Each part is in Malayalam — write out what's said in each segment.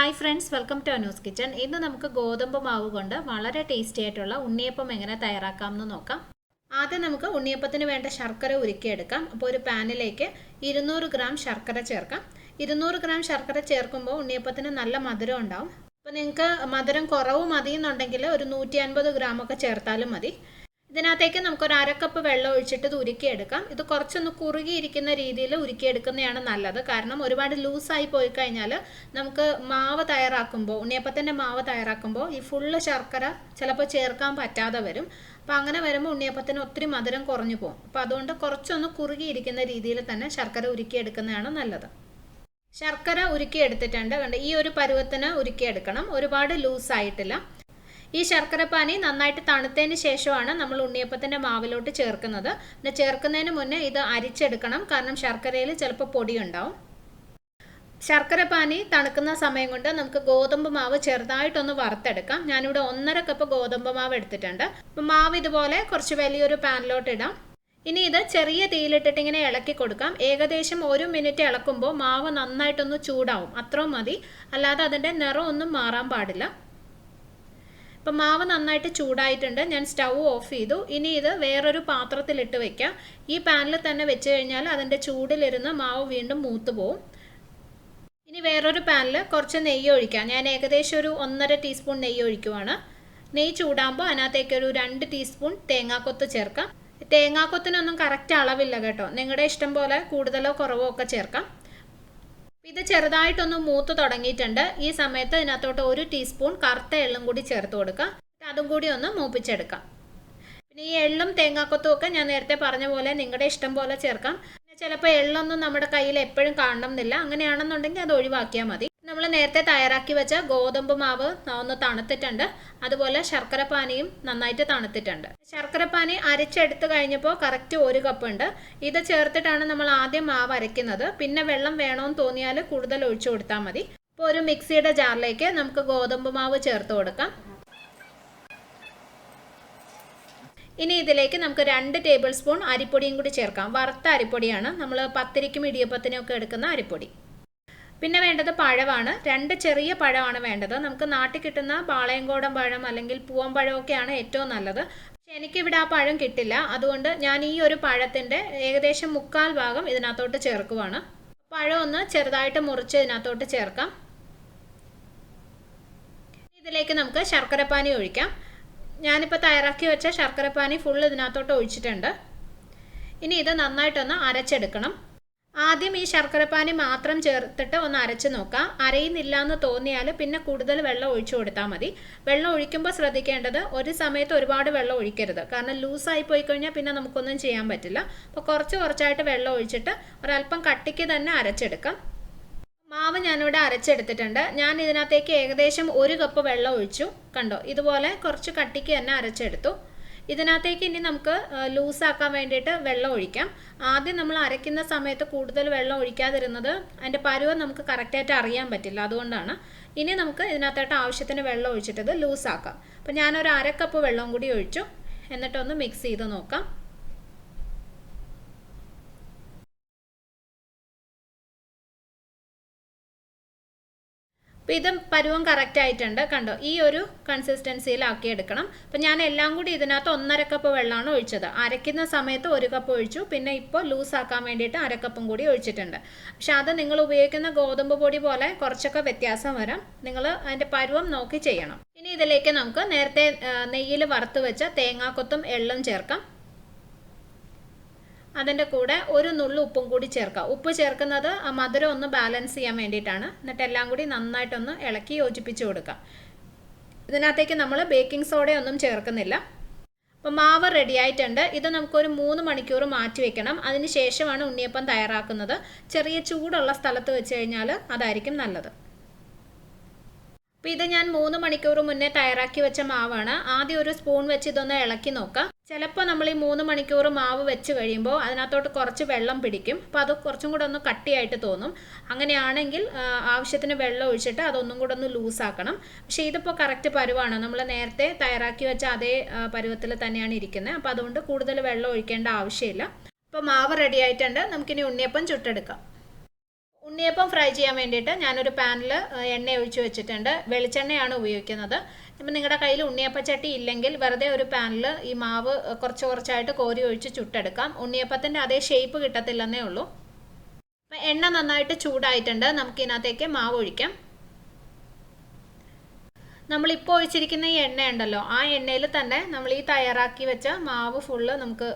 Hi friends, welcome to Anu's kitchen. ഇന്ന് നമുക്ക് ഗോതമ്പ് മാവ് കൊണ്ട് വളരെ ടേസ്റ്റി ആയിട്ടുള്ള ഉണ്ണിയപ്പം എങ്ങനെ തയ്യാറാക്കാമെന്ന് നോക്കാം. ആദ്യം നമുക്ക് ഉണ്ണിയപ്പത്തിന് വേണ്ട ശർക്കര ഉരുക്കിയെടുക്കാം. അപ്പോൾ ഒരു പാനിലേക്ക് 200 ഗ്രാം ശർക്കര ചേർക്കാം. 200 ഗ്രാം ശർക്കര ചേർക്കുമ്പോൾ ഉണ്ണിയപ്പത്തിന് നല്ല മധുരം ഉണ്ടാവും. അപ്പോൾ നിങ്ങൾക്ക് മധുരം കുറവ് മതി എന്നുണ്ടെങ്കിൽ ഒരു 150 ഗ്രാം ഒക്കെ ചേർത്താലും മതി. ഇതിനകത്തേക്ക് നമുക്കൊരു അരക്കപ്പ് വെള്ളം ഒഴിച്ചിട്ട് ഇത് ഉരുക്കിയെടുക്കാം. ഇത് കുറച്ചൊന്ന് കുറുകിയിരിക്കുന്ന രീതിയിൽ ഉരുക്കിയെടുക്കുന്നതാണ് നല്ലത്. കാരണം ഒരുപാട് ലൂസായി പോയി കഴിഞ്ഞാൽ നമുക്ക് മാവ് തയ്യാറാക്കുമ്പോൾ, ഉണ്ണിയപ്പത്തിൻ്റെ മാവ് തയ്യാറാക്കുമ്പോൾ ഈ ഫുള്ള് ശർക്കര ചിലപ്പോൾ ചേർക്കാൻ പറ്റാതെ വരും. അപ്പോൾ അങ്ങനെ വരുമ്പോൾ ഉണ്ണിയപ്പത്തിന് ഒത്തിരി മധുരം കുറഞ്ഞു പോകും. അപ്പോൾ അതുകൊണ്ട് കുറച്ചൊന്ന് കുറുകിയിരിക്കുന്ന രീതിയിൽ തന്നെ ശർക്കര ഉരുക്കിയെടുക്കുന്നതാണ് നല്ലത്. ശർക്കര ഉരുക്കിയെടുത്തിട്ടുണ്ട്. കണ്ട് ഈ ഒരു പരുവത്തിന് ഉരുക്കിയെടുക്കണം, ഒരുപാട് ലൂസായിട്ടില്ല. ഈ ശർക്കരപ്പാനി നന്നായിട്ട് തണുത്തതിന് ശേഷമാണ് നമ്മൾ ഉണ്ണിയപ്പത്തിൻ്റെ മാവിലോട്ട് ചേർക്കുന്നത്. പിന്നെ ചേർക്കുന്നതിന് മുന്നേ ഇത് അരിച്ചെടുക്കണം, കാരണം ശർക്കരയിൽ ചിലപ്പോൾ പൊടിയുണ്ടാവും. ശർക്കരപ്പാനി തണുക്കുന്ന സമയം കൊണ്ട് നമുക്ക് ഗോതമ്പ് മാവ് ചെറുതായിട്ടൊന്ന് വറുത്തെടുക്കാം. ഞാനിവിടെ 1.5 കപ്പ് ഗോതമ്പ് മാവ് എടുത്തിട്ടുണ്ട്. അപ്പം മാവ് ഇതുപോലെ കുറച്ച് വലിയൊരു പാനിലോട്ട് ഇടാം. ഇനി ഇത് ചെറിയ തീയിലിട്ടിട്ട് ഇങ്ങനെ ഇളക്കി കൊടുക്കാം. ഏകദേശം 1 മിനിറ്റ് ഇളക്കുമ്പോൾ മാവ് നന്നായിട്ടൊന്ന് ചൂടാവും, അത്രയും മതി. അല്ലാതെ അതിൻ്റെ നിറം ഒന്നും മാറാൻ പാടില്ല. ഇപ്പം മാവ് നന്നായിട്ട് ചൂടായിട്ടുണ്ട്. ഞാൻ സ്റ്റൗ ഓഫ് ചെയ്തു. ഇനി ഇത് വേറൊരു പാത്രത്തിലിട്ട് വെക്കാം. ഈ പാനിൽ തന്നെ വെച്ച് കഴിഞ്ഞാൽ അതിൻ്റെ ചൂടിലിരുന്ന് മാവ് വീണ്ടും മൂത്ത് പോവും. ഇനി വേറൊരു പാനിൽ കുറച്ച് നെയ്യ് ഒഴിക്കാം. ഞാൻ ഏകദേശം ഒരു 1.5 ടീസ്പൂൺ നെയ്യ് ഒഴിക്കുവാണ്. നെയ്യ് ചൂടാകുമ്പോൾ അതിനകത്തേക്ക് ഒരു 2 ടീസ്പൂൺ തേങ്ങാക്കൊത്ത് ചേർക്കാം. തേങ്ങാക്കൊത്തിനൊന്നും കറക്റ്റ് അളവില്ല കേട്ടോ, നിങ്ങളുടെ ഇഷ്ടം പോലെ കൂടുതലോ കുറവോ ഒക്കെ ചേർക്കാം. ഇത് ചെറുതായിട്ടൊന്ന് മൂത്ത് തുടങ്ങിയിട്ടുണ്ട്. ഈ സമയത്ത് ഇതിനകത്തോട്ട് 1 ടീസ്പൂൺ കറുത്ത എള്ളും കൂടി ചേർത്ത് കൊടുക്കാം. അതും കൂടി ഒന്ന് മൂപ്പിച്ചെടുക്കാം. പിന്നെ ഈ എള്ളും തേങ്ങാക്കൊത്തും ഒക്കെ ഞാൻ നേരത്തെ പറഞ്ഞ പോലെ നിങ്ങളുടെ ഇഷ്ടം പോലെ ചേർക്കാം. ചിലപ്പോൾ എള്ളൊന്നും നമ്മുടെ കയ്യിൽ എപ്പോഴും കാണണം എന്നില്ല. അങ്ങനെയാണെന്നുണ്ടെങ്കിൽ അത് ഒഴിവാക്കിയാൽ മതി. നമ്മൾ നേരത്തെ തയ്യാറാക്കി വെച്ച ഗോതമ്പ് മാവ് ഒന്ന് തണുത്തിട്ടുണ്ട്. അതുപോലെ ശർക്കരപ്പാനിയും നന്നായിട്ട് തണുത്തിട്ടുണ്ട്. ശർക്കരപ്പാനി അരച്ചെടുത്ത് കഴിഞ്ഞപ്പോൾ കറക്റ്റ് 1 കപ്പ് ഉണ്ട്. ഇത് ചേർത്തിട്ടാണ് നമ്മൾ ആദ്യം മാവ് അരയ്ക്കുന്നത്. പിന്നെ വെള്ളം വേണമെന്ന് തോന്നിയാൽ കൂടുതൽ ഒഴിച്ചു കൊടുത്താൽ മതി. ഇപ്പോൾ ഒരു മിക്സിയുടെ ജാറിലേക്ക് നമുക്ക് ഗോതമ്പ് മാവ് ചേർത്ത് കൊടുക്കാം. ഇനി ഇതിലേക്ക് നമുക്ക് 2 ടേബിൾ സ്പൂൺ അരിപ്പൊടിയും കൂടി ചേർക്കാം. വറുത്ത അരിപ്പൊടിയാണ്, നമ്മൾ പത്തിരിക്കും ഇടിയപ്പത്തിനും ഒക്കെ എടുക്കുന്ന അരിപ്പൊടി. പിന്നെ വേണ്ടത് പഴമാണ്. 2 ചെറിയ പഴമാണ് വേണ്ടത്. നമുക്ക് നാട്ടിൽ കിട്ടുന്ന പാളയംകോടൻ പഴം അല്ലെങ്കിൽ പൂവമ്പഴമൊക്കെയാണ് ഏറ്റവും നല്ലത്. പക്ഷെ എനിക്കിവിടെ ആ പഴം കിട്ടില്ല. അതുകൊണ്ട് ഞാൻ ഈ ഒരു പഴത്തിൻ്റെ ഏകദേശം 1/4 ഭാഗം ഇതിനകത്തോട്ട് ചേർക്കുവാണ്. പഴം ഒന്ന് ചെറുതായിട്ട് മുറിച്ച് ഇതിനകത്തോട്ട് ചേർക്കാം. ഇതിലേക്ക് നമുക്ക് ശർക്കരപ്പാനി ഒഴിക്കാം. ഞാനിപ്പോൾ തയ്യാറാക്കി വെച്ച ശർക്കരപ്പാനി ഫുള്ള് ഇതിനകത്തോട്ട് ഒഴിച്ചിട്ടുണ്ട്. ഇനി ഇത് നന്നായിട്ടൊന്ന് അരച്ചെടുക്കണം. ആദ്യം ഈ ശർക്കരപ്പാനി മാത്രം ചേർത്തിട്ട് ഒന്ന് അരച്ച് നോക്കാം. അരയുന്നില്ല എന്ന് തോന്നിയാൽ പിന്നെ കൂടുതൽ വെള്ളം ഒഴിച്ചു കൊടുത്താൽ മതി. വെള്ളം ഒഴിക്കുമ്പോൾ ശ്രദ്ധിക്കേണ്ടത് ഒരു സമയത്ത് ഒരുപാട് വെള്ളം ഒഴിക്കരുത്. കാരണം ലൂസായി പോയി കഴിഞ്ഞാൽ പിന്നെ നമുക്കൊന്നും ചെയ്യാൻ പറ്റില്ല. അപ്പോൾ കുറച്ചായിട്ട് വെള്ളം ഒഴിച്ചിട്ട് ഒരല്പം കട്ടിക്ക് തന്നെ അരച്ചെടുക്കാം. മാവ് ഞാനിവിടെ അരച്ചെടുത്തിട്ടുണ്ട്. ഞാൻ ഇതിനകത്തേക്ക് ഏകദേശം 1 കപ്പ് വെള്ളം ഒഴിച്ചു. കണ്ടോ, ഇതുപോലെ കുറച്ച് കട്ടിക്ക് തന്നെ അരച്ചെടുത്തു. ഇതിനകത്തേക്ക് ഇനി നമുക്ക് ലൂസാക്കാൻ വേണ്ടിയിട്ട് വെള്ളം ഒഴിക്കാം. ആദ്യം നമ്മൾ അരയ്ക്കുന്ന സമയത്ത് കൂടുതൽ വെള്ളം ഒഴിക്കാതിരുന്നത് അതിൻ്റെ പരുവം നമുക്ക് കറക്റ്റായിട്ട് അറിയാൻ പറ്റില്ല. അതുകൊണ്ടാണ്. ഇനി നമുക്ക് ഇതിനകത്തോട്ട് ആവശ്യത്തിന് വെള്ളം ഒഴിച്ചിട്ട് ലൂസാക്കാം. അപ്പോൾ ഞാനൊരു 1/2 കപ്പ് വെള്ളം കൂടി ഒഴിച്ചു. എന്നിട്ടൊന്ന് മിക്സ് ചെയ്ത് നോക്കാം. അപ്പോൾ ഇത് പരുവം കറക്റ്റ് ആയിട്ടുണ്ട്. കണ്ടോ, ഈ ഒരു കൺസിസ്റ്റൻസിയിലാക്കി എടുക്കണം. അപ്പോൾ ഞാൻ എല്ലാം കൂടി ഇതിനകത്ത് 1.5 കപ്പ് വെള്ളമാണ് ഒഴിച്ചത്. അരയ്ക്കുന്ന സമയത്ത് 1 കപ്പ് ഒഴിച്ചു. പിന്നെ ഇപ്പോൾ ലൂസാക്കാൻ വേണ്ടിയിട്ട് 1/2 കപ്പും കൂടി ഒഴിച്ചിട്ടുണ്ട്. പക്ഷെ അത് നിങ്ങൾ ഉപയോഗിക്കുന്ന ഗോതമ്പ് പൊടി പോലെ കുറച്ചൊക്കെ വ്യത്യാസം വരാം. നിങ്ങൾ അതിൻ്റെ പരുവം നോക്കി ചെയ്യണം. ഇനി ഇതിലേക്ക് നമുക്ക് നേരത്തെ നെയ്യിൽ വറുത്ത് വെച്ച തേങ്ങാക്കൊത്തും എള്ളും ചേർക്കാം. അതിൻ്റെ കൂടെ ഒരു നുള്ളു ഉപ്പും കൂടി ചേർക്കാം. ഉപ്പ് ചേർക്കുന്നത് മധുരം ഒന്ന് ബാലൻസ് ചെയ്യാൻ വേണ്ടിയിട്ടാണ്. എന്നിട്ട് എല്ലാം കൂടി നന്നായിട്ടൊന്ന് ഇളക്കി യോജിപ്പിച്ച് കൊടുക്കാം. ഇതിനകത്തേക്ക് നമ്മൾ ബേക്കിംഗ് സോഡയൊന്നും ചേർക്കുന്നില്ല. അപ്പോൾ മാവ് റെഡി ആയിട്ടുണ്ട്. ഇത് നമുക്കൊരു 3 മണിക്കൂർ മാറ്റി വെക്കണം. അതിന് ശേഷമാണ് ഉണ്ണിയപ്പം തയ്യാറാക്കുന്നത്. ചെറിയ ചൂടുള്ള സ്ഥലത്ത് വെച്ച് കഴിഞ്ഞാൽ അതായിരിക്കും നല്ലത്. അപ്പോൾ ഇത് ഞാൻ 3 മണിക്കൂർ മുന്നേ തയ്യാറാക്കി വെച്ച മാവാണ്. ആദ്യം ഒരു സ്പൂൺ വെച്ച് ഇതൊന്ന് ഇളക്കി നോക്കാം. ചിലപ്പോൾ നമ്മൾ ഈ 3 മണിക്കൂർ മാവ് വെച്ച് കഴിയുമ്പോൾ അതിനകത്തോട്ട് കുറച്ച് വെള്ളം പിടിക്കും. അപ്പോൾ അത് കുറച്ചും കൂടെ ഒന്ന് കട്ടിയായിട്ട് തോന്നും. അങ്ങനെയാണെങ്കിൽ ആവശ്യത്തിന് വെള്ളം ഒഴിച്ചിട്ട് അതൊന്നും കൂടെ ഒന്ന് ലൂസാക്കണം. പക്ഷേ ഇതിപ്പോൾ കറക്റ്റ് പരുവാണ്. നമ്മൾ നേരത്തെ തയ്യാറാക്കി വെച്ച അതേ പരുവത്തിൽ തന്നെയാണ് ഇരിക്കുന്നത്. അപ്പോൾ അതുകൊണ്ട് കൂടുതൽ വെള്ളം ഒഴിക്കേണ്ട ആവശ്യമില്ല. അപ്പോൾ മാവ് റെഡി ആയിട്ടുണ്ട്. നമുക്കിനി ഉണ്ണിയപ്പം ചുട്ടെടുക്കാം. ഉണ്ണിയപ്പം ഫ്രൈ ചെയ്യാൻ വേണ്ടിയിട്ട് ഞാനൊരു പാനിൽ എണ്ണ ഒഴിച്ച് വെച്ചിട്ടുണ്ട്. വെളിച്ചെണ്ണയാണ് ഉപയോഗിക്കുന്നത്. ഇപ്പം നിങ്ങളുടെ കയ്യിൽ ഉണ്ണിയപ്പച്ചട്ടി ഇല്ലെങ്കിൽ വെറുതെ ഒരു പാനിൽ ഈ മാവ് കുറച്ച് കുറച്ചായിട്ട് കോരി ഒഴിച്ച് ചുട്ടെടുക്കാം. ഉണ്ണിയപ്പത്തിൻ്റെ അതേ ഷേപ്പ് കിട്ടത്തില്ലെന്നേ ഉള്ളൂ. അപ്പം എണ്ണ നന്നായിട്ട് ചൂടായിട്ടുണ്ട്. നമുക്കിതിനകത്തേക്ക് മാവ് ഒഴിക്കാം. നമ്മളിപ്പോൾ ഒഴിച്ചിരിക്കുന്ന ഈ എണ്ണ ഉണ്ടല്ലോ, ആ എണ്ണയിൽ തന്നെ നമ്മൾ ഈ തയ്യാറാക്കി വെച്ച മാവ് ഫുള്ള് നമുക്ക്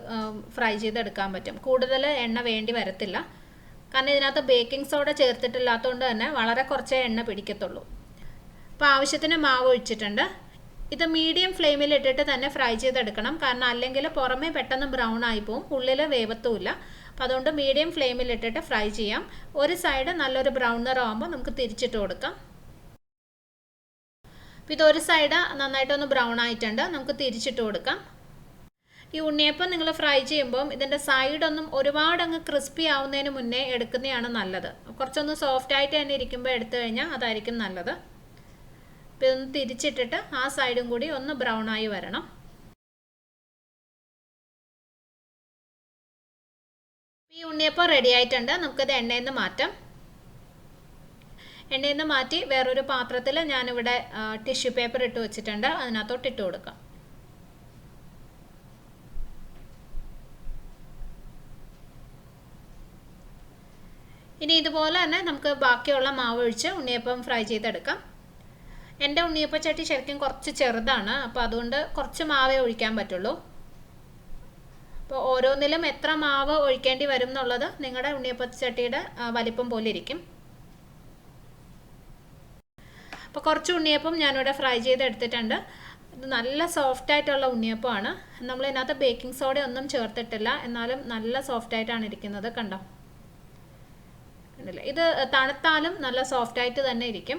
ഫ്രൈ ചെയ്തെടുക്കാൻ പറ്റും. കൂടുതൽ എണ്ണ വേണ്ടി വരത്തില്ല. കാരണം ഇതിനകത്ത് ബേക്കിംഗ് സോഡ ചേർത്തിട്ടില്ലാത്തതുകൊണ്ട് തന്നെ വളരെ കുറച്ചേ എണ്ണ പിടിക്കത്തുള്ളൂ. അപ്പോൾ ആവശ്യത്തിന് മാവ് ഒഴിച്ചിട്ടുണ്ട്. ഇത് മീഡിയം ഫ്ലെയിമിൽ ഇട്ടിട്ട് തന്നെ ഫ്രൈ ചെയ്തെടുക്കണം. കാരണം അല്ലെങ്കിൽ പുറമേ പെട്ടെന്ന് ബ്രൗൺ ആയി പോവും, ഉള്ളിൽ വേവത്തുമില്ല. അപ്പോൾ അതുകൊണ്ട് മീഡിയം ഫ്ലെയിമിൽ ഇട്ടിട്ട് ഫ്രൈ ചെയ്യാം. ഒരു സൈഡ് നല്ലൊരു ബ്രൗൺ നിറമാകുമ്പോൾ നമുക്ക് തിരിച്ചിട്ട് കൊടുക്കാം. അപ്പോൾ ഇതൊരു സൈഡ് നന്നായിട്ടൊന്ന് ബ്രൗൺ ആയിട്ടുണ്ട്. നമുക്ക് തിരിച്ചിട്ട് കൊടുക്കാം. ഈ ഉണ്ണിയപ്പം നിങ്ങൾ ഫ്രൈ ചെയ്യുമ്പം ഇതിൻ്റെ സൈഡൊന്നും ഒരുപാട് അങ്ങ് ക്രിസ്പി ആവുന്നതിന് മുന്നേ എടുക്കുന്നതാണ് നല്ലത്. കുറച്ചൊന്ന് സോഫ്റ്റ് ആയിട്ട് തന്നെ ഇരിക്കുമ്പോൾ എടുത്തു കഴിഞ്ഞാൽ അതായിരിക്കും നല്ലത്. അപ്പോൾ ഇതൊന്ന് തിരിച്ചിട്ടിട്ട് ആ സൈഡും കൂടി ഒന്ന് ബ്രൗൺ ആയി വരണം. ഈ ഉണ്ണിയപ്പം റെഡി ആയിട്ടുണ്ട്. നമുക്കിത് എണ്ണയിൽ നിന്ന് മാറ്റാം. എണ്ണയിൽ നിന്ന് മാറ്റി വേറൊരു പാത്രത്തിൽ ഞാനിവിടെ ടിഷ്യൂ പേപ്പർ ഇട്ട് വെച്ചിട്ടുണ്ട്. അതിനകത്തോട്ട് ഇട്ട് കൊടുക്കാം. ഇനി ഇതുപോലെ തന്നെ നമുക്ക് ബാക്കിയുള്ള മാവ് ഒഴിച്ച് ഉണ്ണിയപ്പം ഫ്രൈ ചെയ്തെടുക്കാം. എൻ്റെ ഉണ്ണിയപ്പച്ചട്ടി ശരിക്കും കുറച്ച് ചെറുതാണ്. അപ്പോൾ അതുകൊണ്ട് കുറച്ച് മാവേ ഒഴിക്കാൻ പറ്റുള്ളൂ. അപ്പോൾ ഓരോന്നിലും എത്ര മാവ് ഒഴിക്കേണ്ടി വരും എന്നുള്ളത് നിങ്ങളുടെ ഉണ്ണിയപ്പച്ചട്ടിയുടെ വലിപ്പം പോലെ ഇരിക്കും. അപ്പോൾ കുറച്ച് ഉണ്ണിയപ്പം ഞാനിവിടെ ഫ്രൈ ചെയ്തെടുത്തിട്ടുണ്ട്. ഇത് നല്ല സോഫ്റ്റ് ആയിട്ടുള്ള ഉണ്ണിയപ്പമാണ്. നമ്മൾ ഇതിനകത്ത് ബേക്കിംഗ് സോഡ ഒന്നും ചേർത്തിട്ടില്ല. എന്നാലും നല്ല സോഫ്റ്റ് ആയിട്ടാണ് ഇരിക്കുന്നത്. കണ്ടോ? ഇത് തണുത്താലും നല്ല സോഫ്റ്റ് ആയിട്ട് തന്നെ ഇരിക്കും.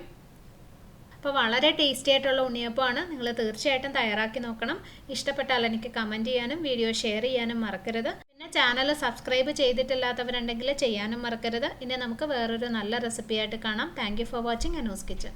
അപ്പോൾ വളരെ ടേസ്റ്റി ആയിട്ടുള്ള ഉണ്ണിയപ്പമാണ്. നിങ്ങൾ തീർച്ചയായിട്ടും തയ്യാറാക്കി നോക്കണം. ഇഷ്ടപ്പെട്ടാൽ എനിക്ക് കമൻറ്റ് ചെയ്യാനും വീഡിയോ ഷെയർ ചെയ്യാനും മറക്കരുത്. പിന്നെ ചാനൽ സബ്സ്ക്രൈബ് ചെയ്തിട്ടില്ലാത്തവരുണ്ടെങ്കിൽ ചെയ്യാനും മറക്കരുത്. ഇനി നമുക്ക് വേറൊരു നല്ല റെസിപ്പി ആയിട്ട് കാണാം. Thank you for watching Anu's kitchen.